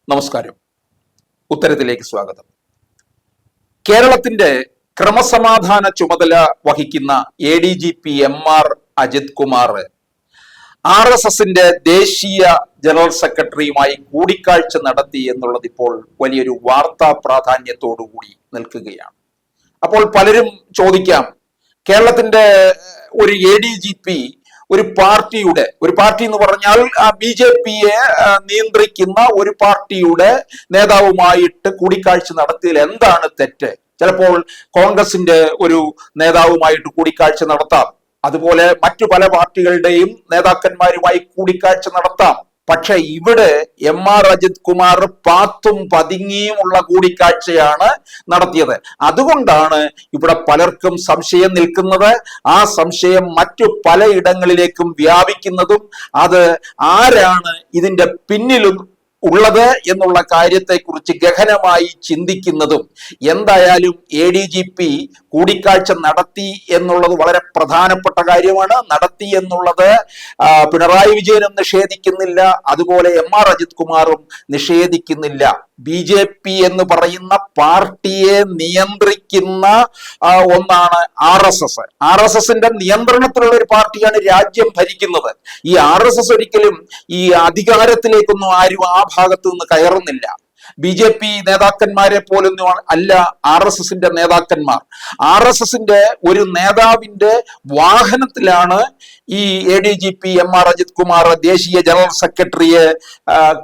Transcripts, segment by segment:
നമസ്കാരം. ഉത്തരത്തിലേക്ക് സ്വാഗതം. കേരളത്തിന്റെ ക്രമസമാധാന ചുമതല വഹിക്കുന്ന ADGP MR അജിത് കുമാർ RSSന്റെ ദേശീയ ജനറൽ സെക്രട്ടറിയുമായി കൂടിക്കാഴ്ച നടത്തി എന്നുള്ളത് ഇപ്പോൾ വലിയൊരു വാർത്താ പ്രാധാന്യത്തോടുകൂടി നിൽക്കുകയാണ്. അപ്പോൾ പലരും ചോദിക്കാം, കേരളത്തിന്റെ ഒരു ADGP ഒരു പാർട്ടി എന്ന് പറഞ്ഞാൽ BJPയെ നിയന്ത്രിക്കുന്ന ഒരു പാർട്ടിയുടെ നേതാവുമായിട്ട് കൂടിക്കാഴ്ച നടത്തിയതിൽ എന്താണ് തെറ്റ്? ചിലപ്പോൾ കോൺഗ്രസിന്റെ ഒരു നേതാവുമായിട്ട് കൂടിക്കാഴ്ച നടത്താം, അതുപോലെ മറ്റു പല പാർട്ടികളുടെയും നേതാക്കന്മാരുമായി കൂടിക്കാഴ്ച നടത്താം. പക്ഷെ ഇവിടെ MR അജിത് കുമാർ പാത്തും പതുങ്ങിയുമുള്ള കൂടിക്കാഴ്ചയാണ് നടത്തിയത്. അതുകൊണ്ടാണ് ഇവിടെ പലർക്കും സംശയം നിൽക്കുന്നത്. ആ സംശയം മറ്റു പലയിടങ്ങളിലേക്കും വ്യാപിക്കുന്നതും അത് ആരാണ് ഇതിന്റെ പിന്നിലും ഉള്ളത് എന്നുള്ള കാര്യത്തെക്കുറിച്ച് ഗഹനമായി ചിന്തിക്കുന്നതും. എന്തായാലും ADGP കൂടിക്കാഴ്ച നടത്തി എന്നുള്ളത് വളരെ പ്രധാനപ്പെട്ട കാര്യമാണ്. നടത്തി എന്നുള്ളത് പിണറായി വിജയനും നിഷേധിക്കുന്നില്ല, അതുപോലെ MR അജിത് കുമാറും നിഷേധിക്കുന്നില്ല. BJP എന്ന് പറയുന്ന പാർട്ടിയെ നിയന്ത്രിക്കുന്ന ഒന്നാണ് RSSന്റെ നിയന്ത്രണത്തിലുള്ള ഒരു പാർട്ടിയാണ് രാജ്യം ഭരിക്കുന്നത്. ഈ RSS ഒരിക്കലും ഈ അധികാരത്തിലേക്കൊന്നും ആരും ആ ഭാഗത്ത് നിന്ന് കയറുന്നില്ല. BJP നേതാക്കന്മാരെ പോലൊന്നും അല്ല RSSന്റെ നേതാക്കന്മാർ. RSSന്റെ ഒരു നേതാവിന്റെ വാഹനത്തിലാണ് ഈ ADGP MR അജിത് കുമാർ ദേശീയ ജനറൽ സെക്രട്ടറിയെ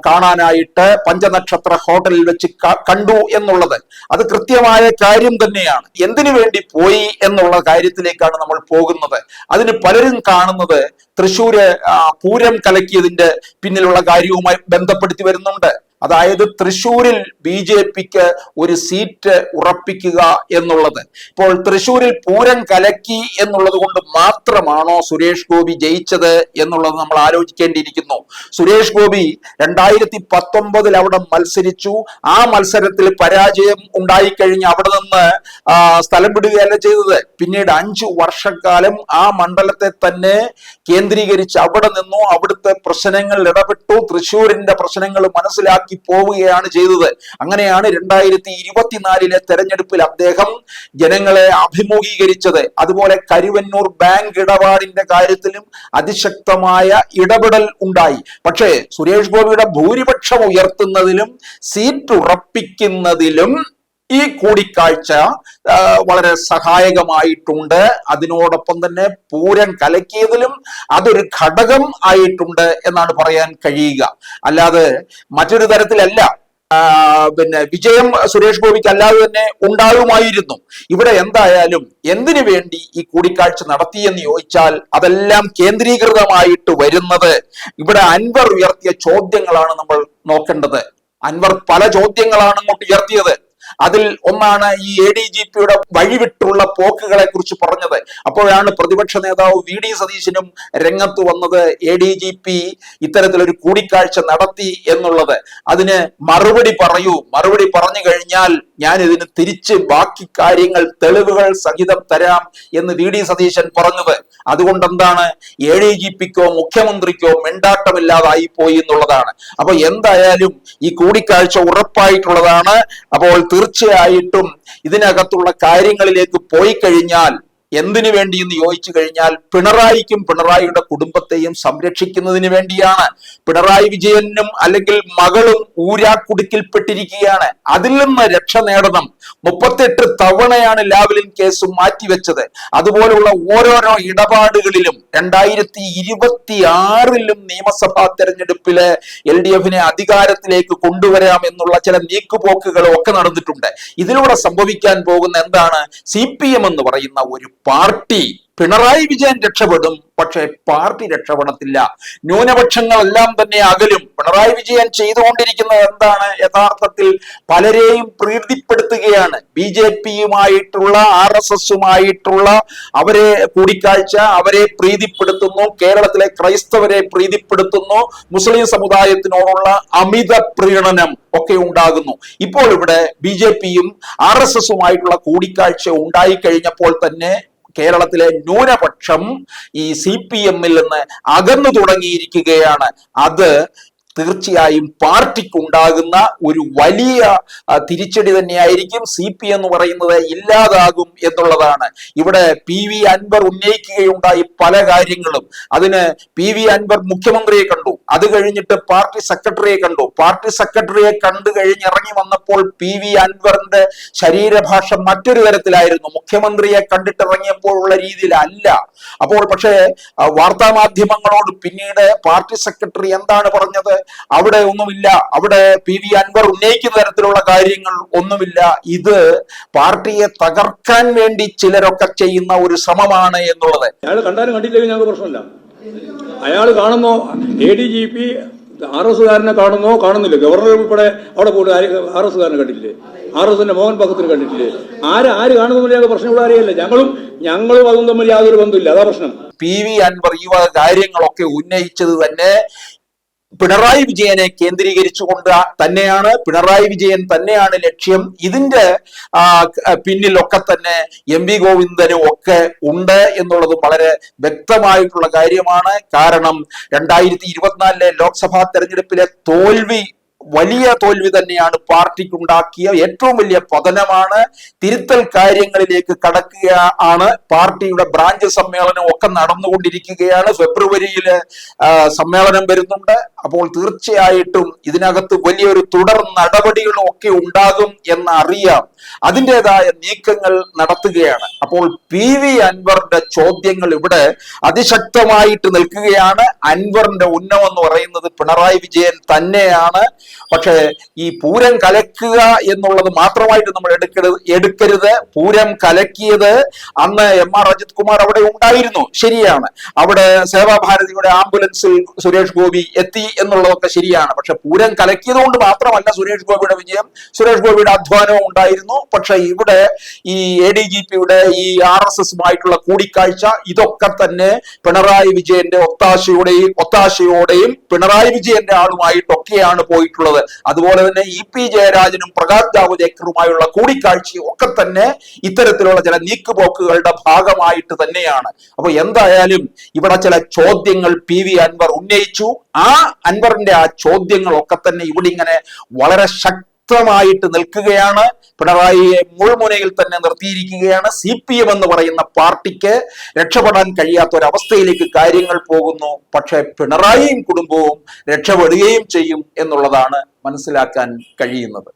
കാണാനായിട്ട് പഞ്ചനക്ഷത്ര ഹോട്ടലിൽ വെച്ച് കണ്ടു എന്നുള്ളത് അത് കൃത്യമായ കാര്യം തന്നെയാണ്. എന്തിനു വേണ്ടി പോയി എന്നുള്ള കാര്യത്തിലേക്കാണ് നമ്മൾ പോകുന്നത്. അതിന് പലരും കാണുന്നത് തൃശ്ശൂര് പൂരം കലക്കിയതിന്റെ പിന്നിലുള്ള കാര്യവുമായി ബന്ധപ്പെടുത്തി വരുന്നുണ്ട്. അതായത് തൃശ്ശൂരിൽ BJPക്ക് ഒരു സീറ്റ് ഉറപ്പിക്കുക എന്നുള്ളത്. ഇപ്പോൾ തൃശ്ശൂരിൽ പൂരം കലക്കി എന്നുള്ളത് കൊണ്ട് മാത്രമാണോ സുരേഷ് ഗോപി ജയിച്ചത് എന്നുള്ളത് നമ്മൾ ആലോചിക്കേണ്ടിയിരിക്കുന്നു. സുരേഷ് ഗോപി 2019 അവിടെ മത്സരിച്ചു. ആ മത്സരത്തിൽ പരാജയം ഉണ്ടായിക്കഴിഞ്ഞ് അവിടെ നിന്ന് സ്ഥലം വിടുകയല്ല ചെയ്തത്. പിന്നീട് 5 വർഷക്കാലം ആ മണ്ഡലത്തെ തന്നെ കേന്ദ്രീകരിച്ച് അവിടെ നിന്നു. അവിടുത്തെ പ്രശ്നങ്ങളിൽ ഇടപെട്ടു. തൃശ്ശൂരിന്റെ പ്രശ്നങ്ങൾ മനസ്സിലാക്കി പോവുകയാണ് ചെയ്തത്. അങ്ങനെയാണ് 2024 തെരഞ്ഞെടുപ്പിൽ അദ്ദേഹം ജനങ്ങളെ അഭിമുഖീകരിച്ചത്. അതുപോലെ കരുവന്നൂർ ബാങ്ക് ഇടപാടിന്റെ കാര്യത്തിലും അതിശക്തമായ ഇടപെടൽ ഉണ്ടായി. പക്ഷേ സുരേഷ് ഗോപിയുടെ ഭൂരിപക്ഷം ഉയർത്തുന്നതിലും സീറ്റ് ഉറപ്പിക്കുന്നതിലും ഈ കൂടിക്കാഴ്ച വളരെ സഹായകമായിട്ടുണ്ട്. അതിനോടൊപ്പം തന്നെ പൂരം കലക്കിയതിലും അതൊരു ഘടകം ആയിട്ടുണ്ട് എന്നാണ് പറയാൻ കഴിയുക. അല്ലാതെ മറ്റൊരു തരത്തിലല്ല. വിജയം സുരേഷ് ഗോപിക്ക് അല്ലാതെ തന്നെ ഉണ്ടാകുമായിരുന്നു. ഇവിടെ എന്തായാലും എന്തിനു വേണ്ടി ഈ കൂടിക്കാഴ്ച നടത്തിയെന്ന് ചോദിച്ചാൽ അതെല്ലാം കേന്ദ്രീകൃതമായിട്ട് വരുന്നത് ഇവിടെ അൻവർ ഉയർത്തിയ ചോദ്യങ്ങളാണ് നമ്മൾ നോക്കേണ്ടത്. അൻവർ പല ചോദ്യങ്ങളാണ് അങ്ങോട്ട് ഉയർത്തിയത്. അതിൽ ഒന്നാണ് ഈ ADGPയുടെ വഴിവിട്ടുള്ള പോക്കുകളെ കുറിച്ച് പറഞ്ഞത്. അപ്പോഴാണ് പ്രതിപക്ഷ നേതാവ് VD സതീശനും രംഗത്ത് വന്നത്. ADGP ഇത്തരത്തിലൊരു കൂടിക്കാഴ്ച നടത്തി എന്നുള്ളത് അതിന് മറുപടി പറഞ്ഞു കഴിഞ്ഞാൽ ഞാൻ ഇതിന് തിരിച്ച് ബാക്കി കാര്യങ്ങൾ തെളിവുകൾ സഹിതം തരാം എന്ന് VD സതീശൻ പറഞ്ഞത്. അതുകൊണ്ട് എന്താണ്, ADGPക്കോ മുഖ്യമന്ത്രിക്കോ മിണ്ടാട്ടമില്ലാതായി പോയി എന്നുള്ളതാണ്. അപ്പൊ എന്തായാലും ഈ കൂടിക്കാഴ്ച ഉറപ്പായിട്ടുള്ളതാണ്. അപ്പോൾ തീർച്ചയായിട്ടും ഇതിനകത്തുള്ള കാര്യങ്ങളിലേക്ക് പോയി കഴിഞ്ഞാൽ എന്തിനു വേണ്ടി എന്ന് ചോദിച്ചു കഴിഞ്ഞാൽ പിണറായിക്കും പിണറായിയുടെ കുടുംബത്തെയും സംരക്ഷിക്കുന്നതിന് വേണ്ടിയാണ്. പിണറായി വിജയനും അല്ലെങ്കിൽ മകളും ഊരാക്കുടുക്കിൽപ്പെട്ടിരിക്കുകയാണ്. അതിൽ നിന്ന് രക്ഷ നേടണം. 38 തവണയാണ് ലാവ്ലിൻ കേസ് മാറ്റിവെച്ചത്. അതുപോലുള്ള ഓരോരോ ഇടപാടുകളിലും 2026 നിയമസഭാ തെരഞ്ഞെടുപ്പില് LDFനെ അധികാരത്തിലേക്ക് കൊണ്ടുവരാം എന്നുള്ള ചില നീക്കുപോക്കുകളും ഒക്കെ നടന്നിട്ടുണ്ട്. ഇതിലൂടെ സംഭവിക്കാൻ പോകുന്ന എന്താണ്, CPM എന്ന് പറയുന്ന ഒരു പാർട്ടി പിണറായി വിജയൻ രക്ഷപ്പെടും, പക്ഷെ പാർട്ടി രക്ഷപ്പെടത്തില്ല. ന്യൂനപക്ഷങ്ങളെല്ലാം തന്നെ അകലും. പിണറായി വിജയൻ ചെയ്തുകൊണ്ടിരിക്കുന്നത് എന്താണ്, യഥാർത്ഥത്തിൽ പലരെയും പ്രീതിപ്പെടുത്തുകയാണ്. BJPയുമായിട്ടുള്ള RSSുമായിട്ടുള്ള അവരെ കൂടിക്കാഴ്ച, അവരെ പ്രീതിപ്പെടുത്തുന്നു. കേരളത്തിലെ ക്രൈസ്തവരെ പ്രീതിപ്പെടുത്തുന്നു. മുസ്ലിം സമുദായത്തിനോടുള്ള അമിത പ്രീണനം ഒക്കെ ഉണ്ടാകുന്നു. ഇപ്പോൾ ഇവിടെ BJPയും RSSുമായിട്ടുള്ള കൂടിക്കാഴ്ച ഉണ്ടായിക്കഴിഞ്ഞപ്പോൾ തന്നെ കേരളത്തിലെ ന്യൂനപക്ഷം ഈ CPMൽ നിന്ന് അകന്നു തുടങ്ങിയിരിക്കുകയാണ്. അത് തീർച്ചയായും പാർട്ടിക്കുണ്ടാകുന്ന ഒരു വലിയ തിരിച്ചടി തന്നെയായിരിക്കും. CPM എന്ന് പറയുന്നത് ഇല്ലാതാകും എന്നുള്ളതാണ്. ഇവിടെ PV അൻവർ ഉന്നയിക്കുകയുണ്ടായി പല കാര്യങ്ങളും. അതിന് PV അൻവർ മുഖ്യമന്ത്രിയെ കണ്ടു, അത് കഴിഞ്ഞിട്ട് പാർട്ടി സെക്രട്ടറിയെ കണ്ടു. പാർട്ടി സെക്രട്ടറിയെ കണ്ടു കഴിഞ്ഞ് ഇറങ്ങി വന്നപ്പോൾ PV അൻവറിന്റെ ശരീരഭാഷ മറ്റൊരു തരത്തിലായിരുന്നു, മുഖ്യമന്ത്രിയെ കണ്ടിട്ടിറങ്ങിയപ്പോഴുള്ള രീതിയിലല്ല. അപ്പോൾ പക്ഷേ വാർത്താ മാധ്യമങ്ങളോട് പിന്നീട് പാർട്ടി സെക്രട്ടറി എന്താണ് പറഞ്ഞത്? അവിടെ ഒന്നുമില്ല, അവിടെ PV അൻവർ ഉന്നയിക്കുന്ന തരത്തിലുള്ള കാര്യങ്ങൾ ഒന്നുമില്ല, ഇത് പാർട്ടിയെ തകർക്കാൻ വേണ്ടി ചിലരൊക്കെ ചെയ്യുന്ന ഒരു ശ്രമമാണ് എന്നുള്ളത്. അയാൾ കണ്ടാലും കണ്ടില്ലെങ്കിൽ ഞങ്ങൾക്ക് പ്രശ്നമില്ല. അയാൾ കാണുന്നോ ADGP RSകാരനെ കാണുന്നോ കാണുന്നില്ല, ഗവർണർ ഉൾപ്പെടെ അവിടെ പോയിട്ട് RSകാരനെ കണ്ടിട്ടില്ലേ, RSന്റെ മോഹൻ ഭഗത്തിന് കണ്ടിട്ടില്ലേ? ആര് കാണുന്നില്ല, ഞങ്ങൾക്ക് പ്രശ്നം ഇവിടെ അറിയില്ല. ഞങ്ങളും അതും തമ്മിൽ യാതൊരു ബന്ധമില്ല, അതാ പ്രശ്നം. PV അൻവർ ഈ കാര്യങ്ങളൊക്കെ ഉന്നയിച്ചത് തന്നെ പിണറായി വിജയനെ കേന്ദ്രീകരിച്ചുകൊണ്ട് തന്നെയാണ്. പിണറായി വിജയൻ തന്നെയാണ് ലക്ഷ്യം. ഇതിന്റെ പിന്നിലൊക്കെ തന്നെ MV ഗോവിന്ദനും ഒക്കെ ഉണ്ട് എന്നുള്ളത് വളരെ വ്യക്തമായിട്ടുള്ള കാര്യമാണ്. കാരണം 2024 ലോക്സഭാ തെരഞ്ഞെടുപ്പിലെ തോൽവി വലിയ തോൽവി തന്നെയാണ് പാർട്ടിക്കുണ്ടാക്കിയ ഏറ്റവും വലിയ പതനമാണ്. തിരുത്തൽ കാര്യങ്ങളിലേക്ക് കടക്കുക ആണ്. പാർട്ടിയുടെ ബ്രാഞ്ച് സമ്മേളനം ഒക്കെ നടന്നുകൊണ്ടിരിക്കുകയാണ്. ഫെബ്രുവരിയില് സമ്മേളനം വരുന്നുണ്ട്. അപ്പോൾ തീർച്ചയായിട്ടും ഇതിനകത്ത് വലിയൊരു തുടർ നടപടികളും ഒക്കെ ഉണ്ടാകും എന്നറിയാം. അതിൻ്റെതായ നീക്കങ്ങൾ നടത്തുകയാണ്. അപ്പോൾ PV അൻവറിന്റെ ചോദ്യങ്ങൾ ഇവിടെ അതിശക്തമായിട്ട് നിൽക്കുകയാണ്. അൻവറിന്റെ ഉന്നം എന്ന് പറയുന്നത് പിണറായി വിജയൻ തന്നെയാണ്. പക്ഷേ ഈ പൂരം കലക്കുക എന്നുള്ളത് മാത്രമായിട്ട് നമ്മൾ എടുക്കരുത്. പൂരം കലക്കിയത് അന്ന് MR അജിത് കുമാർ അവിടെ ഉണ്ടായിരുന്നു, ശരിയാണ്. അവിടെ സേവാഭാരതിയുടെ ആംബുലൻസിൽ സുരേഷ് ഗോപി എത്തി എന്നുള്ളതൊക്കെ ശരിയാണ്. പക്ഷെ പൂരം കലക്കിയത് കൊണ്ട് മാത്രമല്ല സുരേഷ് ഗോപിയുടെ വിജയം, സുരേഷ് ഗോപിയുടെ അധ്വാനവും ഉണ്ടായിരുന്നു. പക്ഷെ ഇവിടെ ഈ ADGPയുടെ ഈ RSSുമായിട്ടുള്ള കൂടിക്കാഴ്ച, ഇതൊക്കെ തന്നെ പിണറായി വിജയന്റെ ഒത്താശയോടെയും പിണറായി വിജയന്റെ ആളുമായിട്ടൊക്കെയാണ് പോയിട്ടുള്ളത്. അതുപോലെ തന്നെ EP ജയരാജനും പ്രകാശ് ജാവ്ദേക്കറുമായുള്ള കൂടിക്കാഴ്ചയും ഒക്കെ തന്നെ ഇത്തരത്തിലുള്ള ചില നീക്കുപോക്കുകളുടെ ഭാഗമായിട്ട് തന്നെയാണ്. അപ്പൊ എന്തായാലും ഇവിടെ ചില ചോദ്യങ്ങൾ PV അൻവർ ഉന്നയിച്ചു. അൻവറിന്റെ ചോദ്യങ്ങളൊക്കെ തന്നെ ഇവിടെ ഇങ്ങനെ വളരെ ശക്തമായിട്ട് നിൽക്കുകയാണ്. പിണറായിയെ മുൾമുനയിൽ തന്നെ നിർത്തിയിരിക്കുകയാണ്. CPM എന്ന് പറയുന്ന പാർട്ടിക്ക് രക്ഷപ്പെടാൻ കഴിയാത്ത ഒരവസ്ഥയിലേക്ക് കാര്യങ്ങൾ പോകുന്നു. പക്ഷെ പിണറായിയും കുടുംബവും രക്ഷപ്പെടുകയും ചെയ്യും എന്നുള്ളതാണ് മനസ്സിലാക്കാൻ കഴിയുന്നത്.